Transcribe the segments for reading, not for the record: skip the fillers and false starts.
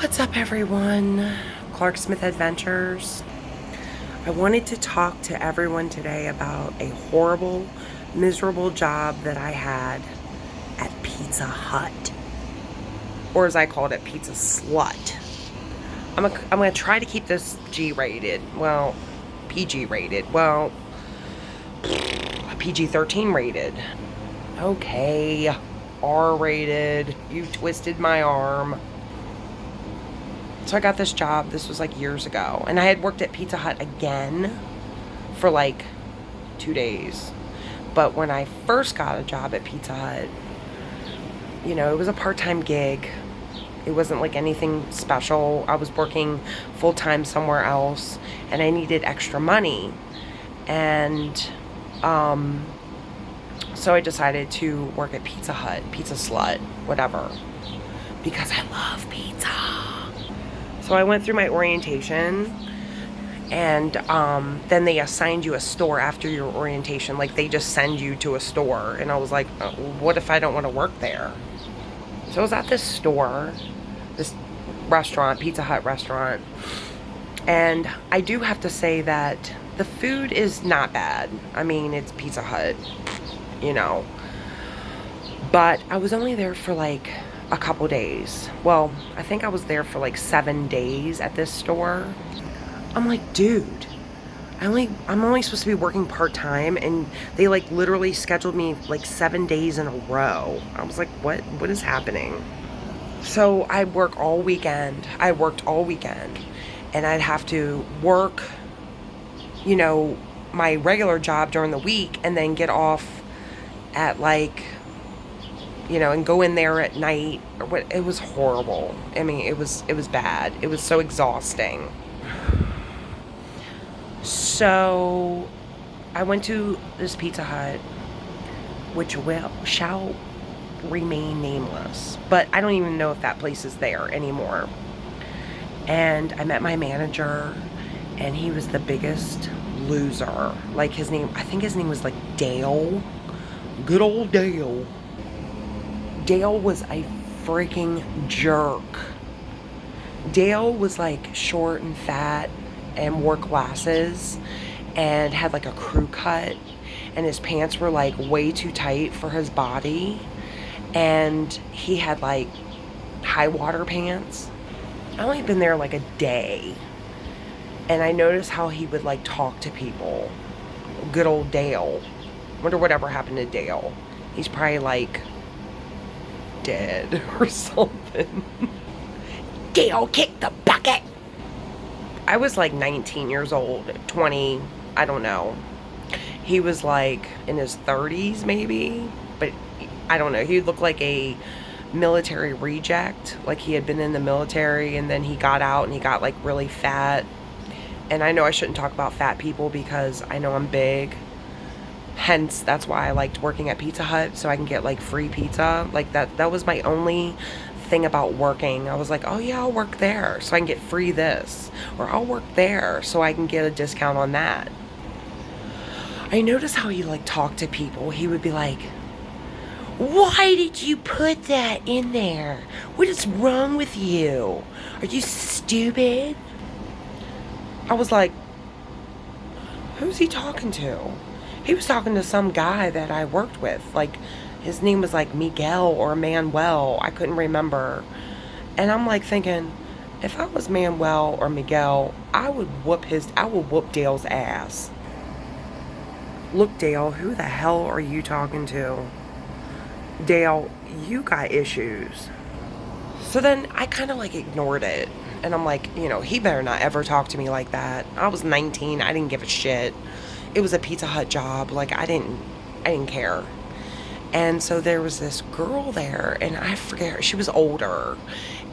What's up, everyone? Clark Smith Adventures. I wanted to talk to everyone today about a horrible, miserable job that I had at Pizza Hut, or as I called it, Pizza Slut. I'm gonna try to keep this G-rated. Well, PG rated. Well, PG-13 rated. Okay, R-rated. You twisted my arm. So I got this job. This was like years ago. And I had worked at Pizza Hut again for like 2 days. But when I first got a job at Pizza Hut, you know, it was a part-time gig. It wasn't like anything special. I was working full-time somewhere else and I needed extra money. And so I decided to work at Pizza Hut, Pizza Slut, whatever, because I love pizza. So I went through my orientation, and then they assigned you a store after your orientation. Like, they just send you to a store. And I was like, what if I don't want to work there? So I was at this store, this restaurant, Pizza Hut restaurant. And I do have to say that the food is not bad. I mean, it's Pizza Hut, you know. But I was only there for like a couple days. Well, I think I was there for like 7 days at this store. I'm like, dude, I'm only supposed to be working part-time, and they like literally scheduled me like 7 days in a row. I was like, what is happening? So I worked all weekend, and I'd have to work, you know, my regular job during the week and then get off at like, you know, and go in there at night. It was horrible. I mean, it was bad. It was so exhausting. So I went to this Pizza Hut, which shall remain nameless, but I don't even know if that place is there anymore. And I met my manager, and he was the biggest loser. Like, I think his name was like Dale. Good old Dale. Dale was a freaking jerk. Dale was like short and fat and wore glasses and had like a crew cut, and his pants were like way too tight for his body, and he had like high water pants. I only been there like a day, and I noticed how he would like talk to people. Good old Dale. Wonder whatever happened to Dale. He's probably like dead or something. Dale kicked the bucket. I was like 19 years old, 20, I don't know. He was like in his 30s maybe, but I don't know. He looked like a military reject. Like he had been in the military and then he got out and he got like really fat. And I know I shouldn't talk about fat people because I know I'm big. Hence, that's why I liked working at Pizza Hut, so I can get like free pizza. Like that was my only thing about working. I was like, oh yeah, I'll work there so I can get free this, or I'll work there so I can get a discount on that. I noticed how he like talked to people. He would be like, why did you put that in there? What is wrong with you? Are you stupid? I was like, who's he talking to? He was talking to some guy that I worked with. Like, his name was like Miguel or Manuel. I couldn't remember. And I'm like thinking, if I was Manuel or Miguel, I would whoop Dale's ass. Look, Dale, who the hell are you talking to? Dale, you got issues. So then I kind of like ignored it. And I'm like, you know, he better not ever talk to me like that. I was 19. I didn't give a shit. It was a Pizza Hut job. Like, I didn't care. And so there was this girl there, and I forget her. She was older,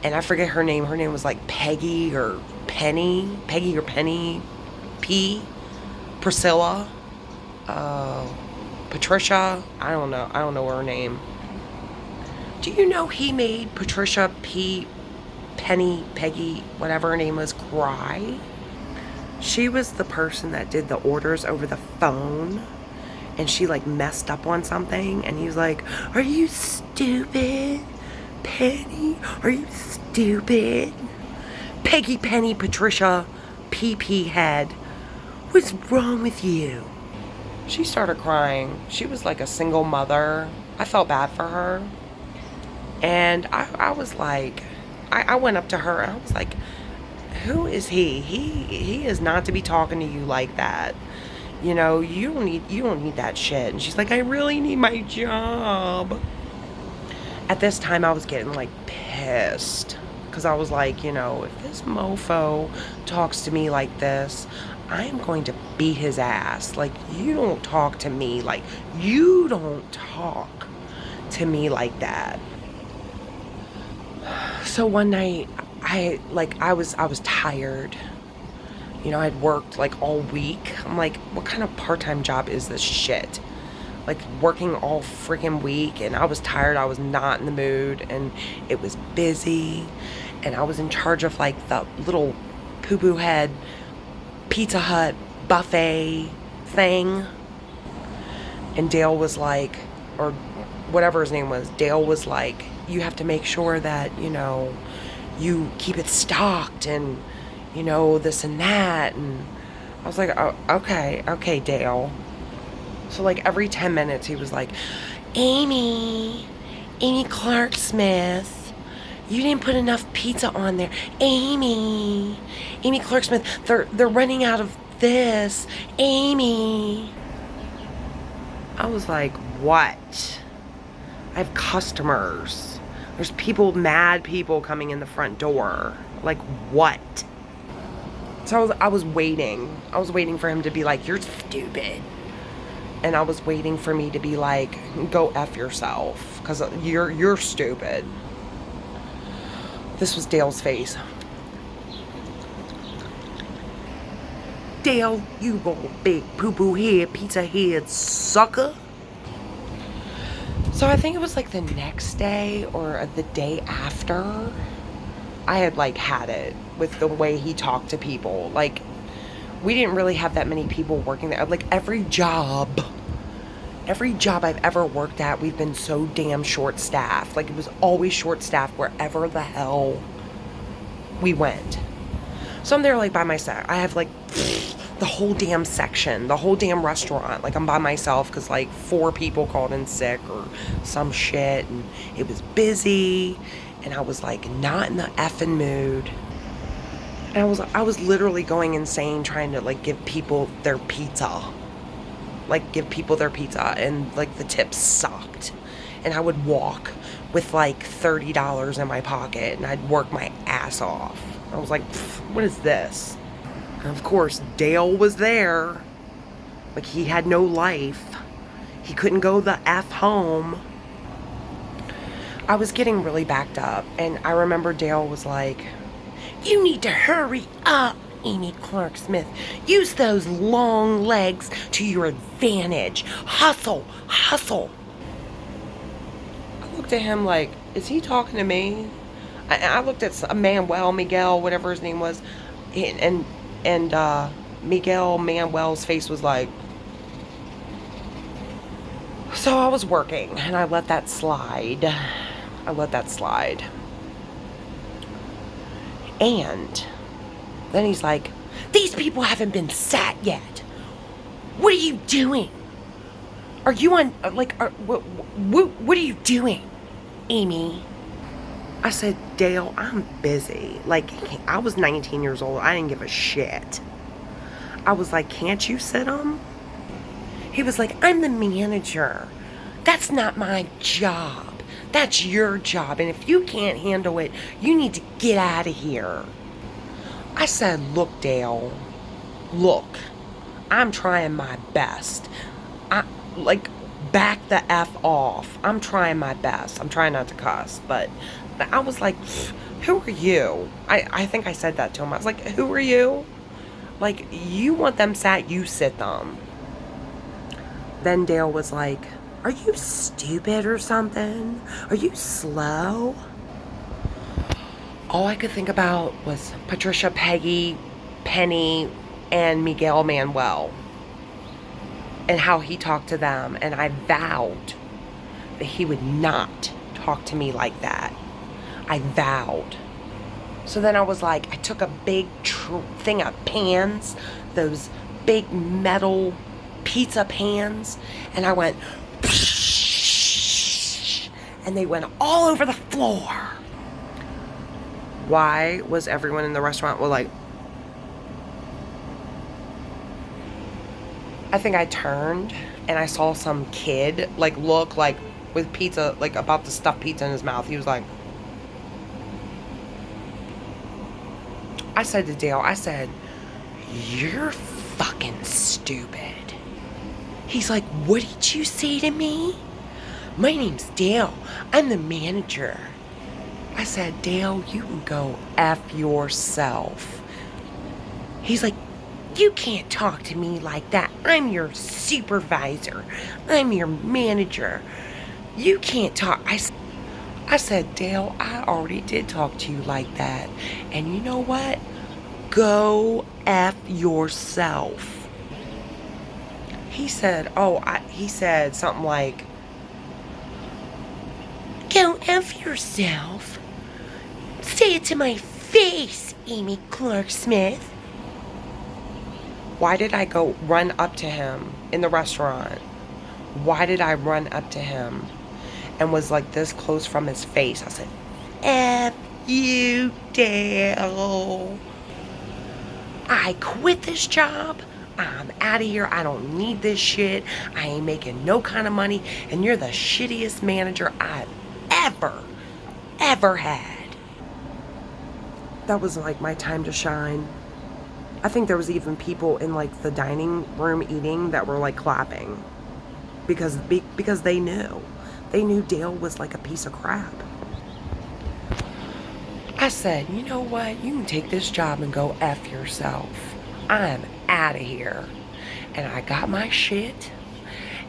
and I forget her name. Her name was like Peggy or Penny. P. Priscilla. Patricia. I don't know her name. Do you know he made Patricia, P, Penny, Peggy, whatever her name was, cry? She was the person that did the orders over the phone, and she like messed up on something, and he was like, are you stupid, Penny? Are you stupid? Peggy, Penny, Patricia, PP head. What's wrong with you? She started crying. She was like a single mother. I felt bad for her. And I was like, I went up to her and I was like, who is he? He is not to be talking to you like that. You know, you don't need that shit. And she's like, I really need my job. At this time I was getting like pissed. Because I was like, you know, if this mofo talks to me like this, I am going to beat his ass. Like, you don't talk to me like, you don't talk to me like that. So one night, I was tired. You know, I'd worked like all week. I'm like, what kind of part-time job is this shit? Like, working all freaking week, and I was tired. I was not in the mood, and it was busy, and I was in charge of like the little poo-poo head Pizza Hut buffet thing. And Dale was like, or whatever his name was, Dale was like, you have to make sure that, you know, you keep it stocked and, you know, this and that. And I was like, oh, okay, Dale. So like every 10 minutes he was like, Amy Clark Smith, you didn't put enough pizza on there. Amy Clark Smith, they're running out of this. Amy. I was like, what? I have customers. There's mad people coming in the front door. Like, what? So I was waiting. I was waiting for him to be like, you're stupid. And I was waiting for me to be like, go F yourself. Because you're stupid. This was Dale's face. Dale, you little big poo-poo head, pizza head sucker. So I think it was like the next day or the day after, I had like had it with the way he talked to people. Like, we didn't really have that many people working there. Like, every job I've ever worked at, we've been so damn short-staffed. Like, it was always short-staffed wherever the hell we went. So I'm there like by myself. I have like the whole damn section, the whole damn restaurant. Like, I'm by myself because like 4 people called in sick or some shit, and it was busy, and I was like not in the effing mood. And I was literally going insane trying to like give people their pizza. And like the tips sucked. And I would walk with like $30 in my pocket, and I'd work my ass off. I was like, what is this? And of course, Dale was there. Like, he had no life. He couldn't go the F home. I was getting really backed up, and I remember Dale was like, you need to hurry up, Amy Clark Smith. Use those long legs to your advantage. Hustle. I looked at him like, is he talking to me? I looked at Miguel, whatever his name was, and Manuel's face was like. So I was working, and I let that slide. And then he's like, these people haven't been sat yet. What are you doing? Are you on, like, what are you doing, Amy? I said, Dale, I'm busy. Like, I was 19 years old. I didn't give a shit. I was like, can't you sit them? He was like, I'm the manager. That's not my job. That's your job. And if you can't handle it, you need to get out of here. I said, look, Dale, look, I'm trying my best. Back the F off. I'm trying my best. I'm trying not to cuss, but I was like, who are you? I think I said that to him. I was like, who are you? Like, you want them sat, you sit them. Then Dale was like, are you stupid or something? Are you slow? All I could think about was Patricia, Peggy, Penny, and Miguel Manuel. And how he talked to them. And I vowed that he would not talk to me like that. I vowed. So then I was like, I took a big thing of pans, those big metal pizza pans, and I went, and they went all over the floor. Why was everyone in the restaurant like, I think I turned and I saw some kid like look like with pizza, like about to stuff pizza in his mouth. He was like, I said to Dale, I said, you're fucking stupid. He's like, what did you say to me? My name's Dale. I'm the manager. I said, Dale, you can go F yourself. He's like, you can't talk to me like that. I'm your supervisor. I'm your manager. You can't talk. I said, Dale, I already did talk to you like that. And you know what? Go F yourself. He said, he said something like, go F yourself. Say it to my face, Amy Clark Smith. Why did I go run up to him in the restaurant? Why did I run up to him and was like this close from his face? I said, F you, Dale. I quit this job. I'm out of here. I don't need this shit. I ain't making no kind of money. And you're the shittiest manager I've ever had. That was like my time to shine. I think there was even people in like the dining room eating that were like clapping because they knew Dale was like a piece of crap. I said, you know what? You can take this job and go F yourself. I'm out of here. And I got my shit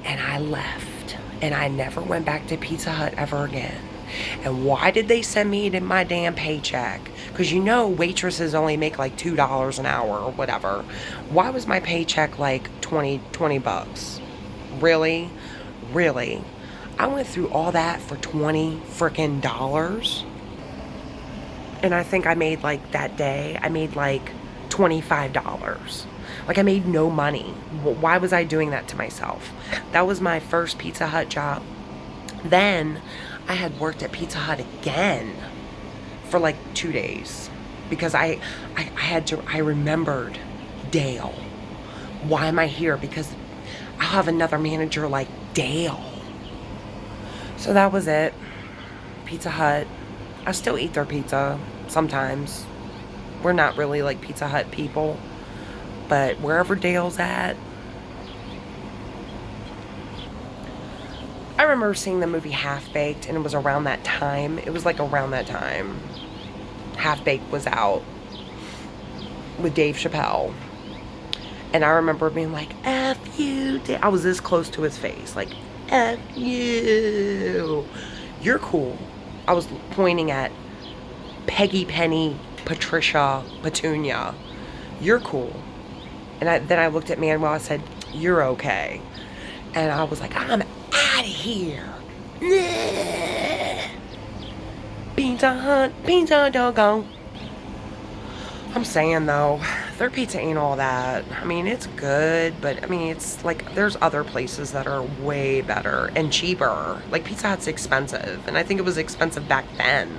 and I left. And I never went back to Pizza Hut ever again. And why did they send me to my damn paycheck? Because you know waitresses only make like $2 an hour or whatever. Why was my paycheck like 20 bucks? Really? Really? I went through all that for $20 frickin' dollars. And I think I made like that day, I made like $25. Like I made no money. Why was I doing that to myself? That was my first Pizza Hut job. Then I had worked at Pizza Hut again for like 2 days because I remembered Dale. Why am I here? Because I'll have another manager like Dale. So that was it. Pizza Hut. I still eat their pizza sometimes. We're not really like Pizza Hut people, but wherever Dale's at. I remember seeing the movie Half Baked, and it was around that time. It was like around that time. Half Baked was out with Dave Chappelle. And I remember being like, F you, Dave. I was this close to his face. Like, F you. You're cool. I was pointing at Peggy, Penny, Patricia, Petunia. You're cool. And then I looked at Manuel. I said, you're okay. And I was like, I'm out of here. Pizza Hut, pizza doggone. I'm saying though, their pizza ain't all that. I mean, it's good, but I mean, it's like there's other places that are way better and cheaper. Like Pizza Hut's expensive, and I think it was expensive back then.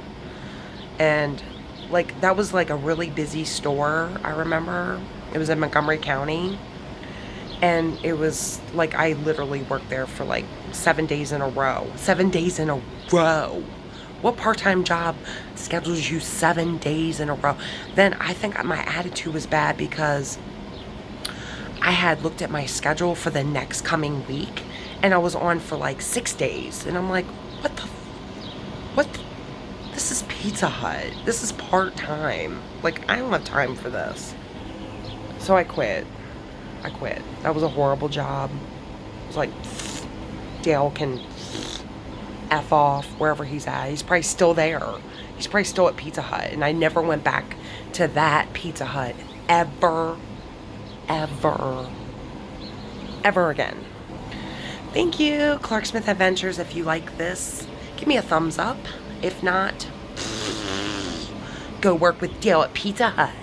And like that was like a really busy store. I remember it was in Montgomery County. And it was like I literally worked there for like 7 days in a row. 7 days in a row. What part-time job schedules you 7 days in a row? Then I think my attitude was bad because I had looked at my schedule for the next coming week and I was on for like 6 days. And I'm like, what? This is Pizza Hut. This is part-time. Like, I don't have time for this. So I quit. That was a horrible job. It was like, Dale can F off wherever he's at. He's probably still there. He's probably still at Pizza Hut. And I never went back to that Pizza Hut ever again. Thank you, Clark Smith Adventures. If you like this, give me a thumbs up. If not, go work with Dale at Pizza Hut.